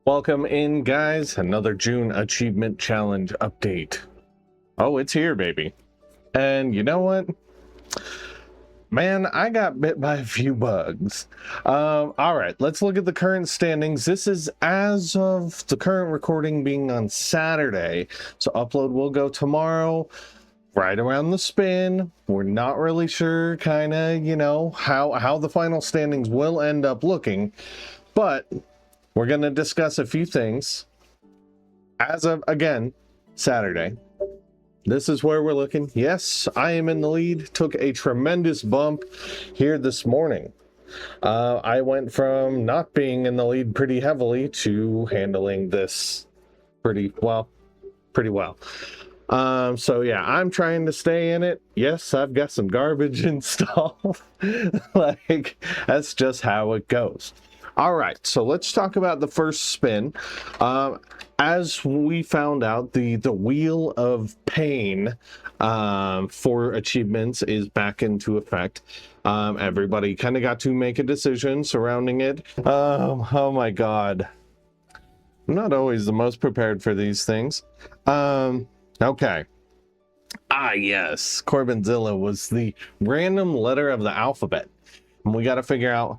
Welcome in, guys. Another June Achievement Challenge update. Oh, it's here, baby. And you know what? Man, I got bit by a few bugs. All right, let's look at the current standings. This is as of the current recording being on Saturday. So upload will go tomorrow, right around the spin. We're not really sure kind of, how the final standings will end up looking. But we're going to discuss a few things. As of, again, Saturday, this is where we're looking. Yes, I am in the lead. Took a tremendous bump here this morning. I went from not being in the lead pretty heavily to handling this pretty well. So yeah, I'm trying to stay in it. Yes, I've got some garbage installed. Like, that's just how it goes. All right, so let's talk about the first spin. As we found out, the Wheel of Pain for achievements is back into effect. Everybody kind of got to make a decision surrounding it. Oh my God. I'm not always the most prepared for these things. Okay. Yes, Korbinzilla was the random letter of the alphabet. And we got to figure out,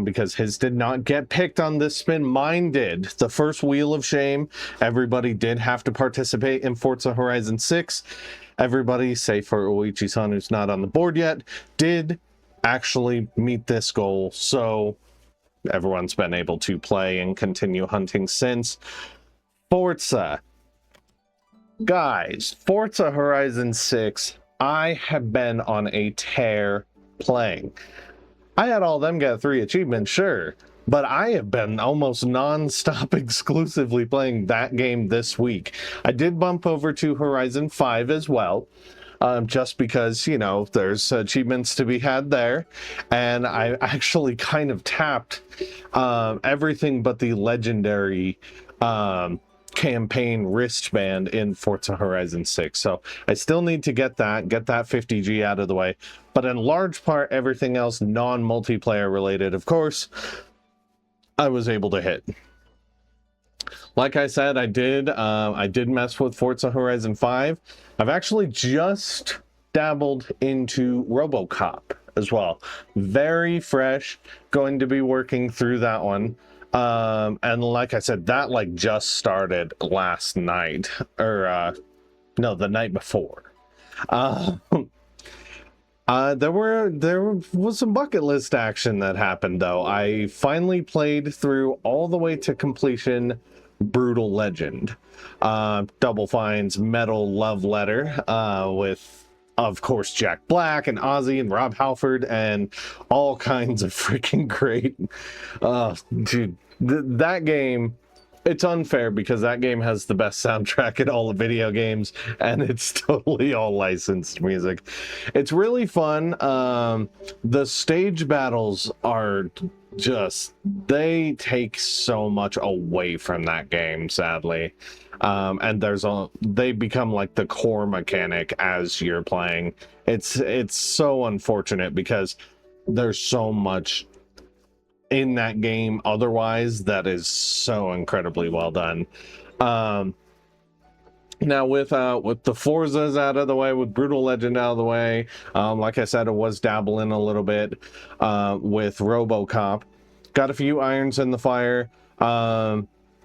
because his did not get picked on this spin, mine did. The first Wheel of Shame, everybody did have to participate in Forza Horizon 6. Everybody, save for Oichisan, who's not on the board yet, did actually meet this goal. So everyone's been able to play and continue hunting since. Forza. Guys, Forza Horizon 6, I have been on a tear playing. I had all them get 3 achievements, sure, but I have been almost non-stop exclusively playing that game this week. I did bump over to Horizon 5 as well, just because, there's achievements to be had there, and I actually kind of tapped everything but the legendary campaign wristband in Forza Horizon 6. So I still need to get that 50G out of the way. But in large part, everything else non-multiplayer related, of course, I was able to hit. Like I said, I did mess with Forza Horizon 5. I've actually just dabbled into RoboCop as well. Very fresh, going to be working through that one. And like I said, that just started last night, or no, the night before. There was some bucket list action that happened though. I finally played through all the way to completion Brutal Legend. Double Fine's Metal Love Letter, with of course Jack Black and Ozzy and Rob Halford and all kinds of freaking great. Dude, that game, it's unfair because that game has the best soundtrack in all the video games, and it's totally all licensed music. It's really fun. The stage battles are just, they take so much away from that game, sadly. And they become like the core mechanic as you're playing. It's so unfortunate because there's so much in that game otherwise that is so incredibly well done. Now with the Forzas out of the way, with Brutal Legend out of the way, like I said, I was dabbling a little bit with RoboCop. Got a few irons in the fire.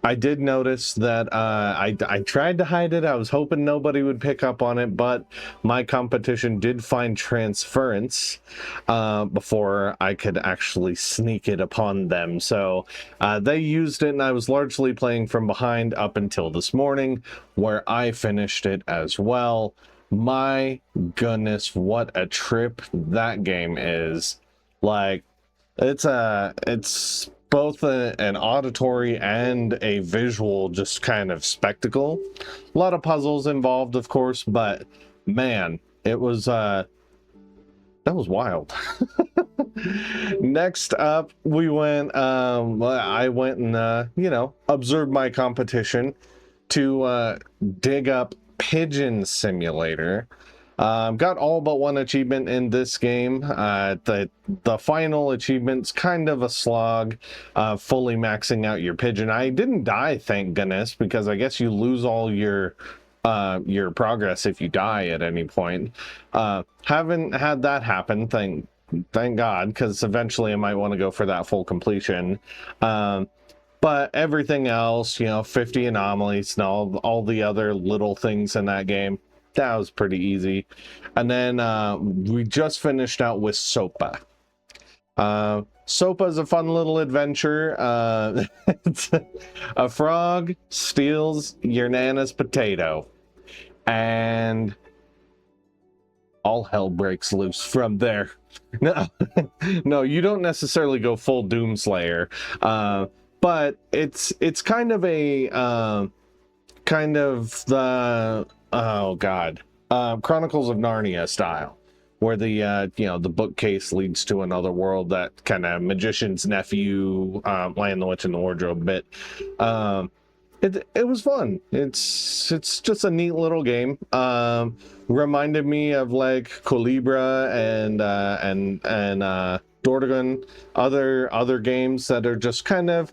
I did notice that I tried to hide it. I was hoping nobody would pick up on it, but my competition did find transference before I could actually sneak it upon them. So they used it, and I was largely playing from behind up until this morning, where I finished it as well. My goodness, what a trip that game is. Like, it's both an auditory and a visual just kind of spectacle. A lot of puzzles involved, of course, but man, it was that was wild. Next up, I went and observed my competition to dig up Pigeon Simulator. Got all but one achievement in this game. The final achievement's kind of a slog, fully maxing out your pigeon. I didn't die, thank goodness, because I guess you lose all your progress if you die at any point. Haven't had that happen, thank God, because eventually I might want to go for that full completion. But everything else, you know, 50 anomalies and all the other little things in that game, that was pretty easy. And then we just finished out with Sopa. Sopa is a fun little adventure. It's a frog steals your nana's potato, and all hell breaks loose from there. No, no, you don't necessarily go full Doomslayer, but it's kind of a kind of the Chronicles of Narnia style, where the you know, the bookcase leads to another world, that kind of magician's nephew, Lion the Witch in the Wardrobe bit. It was fun. It's just a neat little game. Reminded me of like Colibra and Dordogne, other games that are just kind of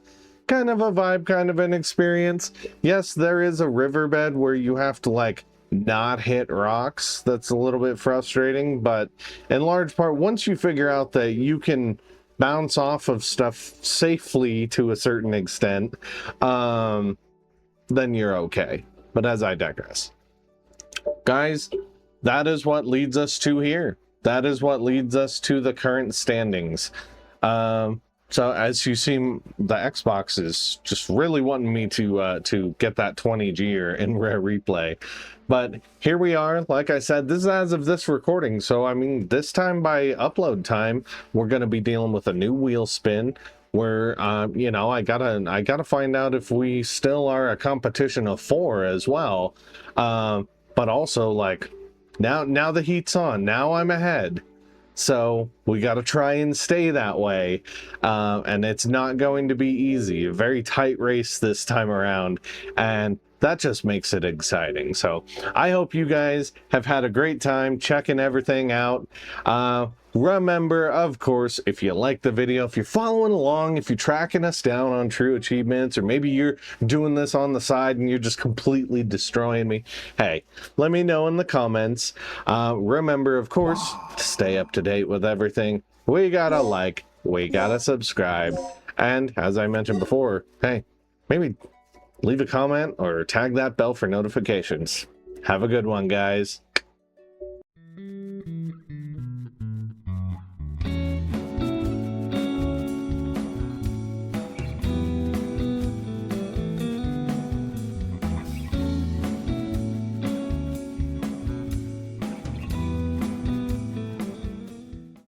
a vibe, kind of an experience. Yes, there is a riverbed where you have to like not hit rocks. That's a little bit frustrating, but in large part, once you figure out that you can bounce off of stuff safely to a certain extent, then you're okay. But as I digress, guys, that is what leads us to here. That is what leads us to the current standings. So as you see, the Xbox is just really wanting me to get that 20G in Rare Replay. But here we are. Like I said, this is as of this recording. So I mean, this time by upload time, we're going to be dealing with a new wheel spin, where you know, I gotta find out if we still are a competition of 4 as well. But also, like, now the heat's on. Now I'm ahead. So we got to try and stay that way. And it's not going to be easy. A very tight race this time around. And that just makes it exciting. So I hope you guys have had a great time checking everything out. Remember, of course, if you like the video, if you're following along, if you're tracking us down on True Achievements, or maybe you're doing this on the side and you're just completely destroying me, hey, let me know in the comments. Remember, of course, to stay up to date with everything, we gotta like, we gotta subscribe, and as I mentioned before, hey, maybe leave a comment or tag that bell for notifications. Have a good one, guys.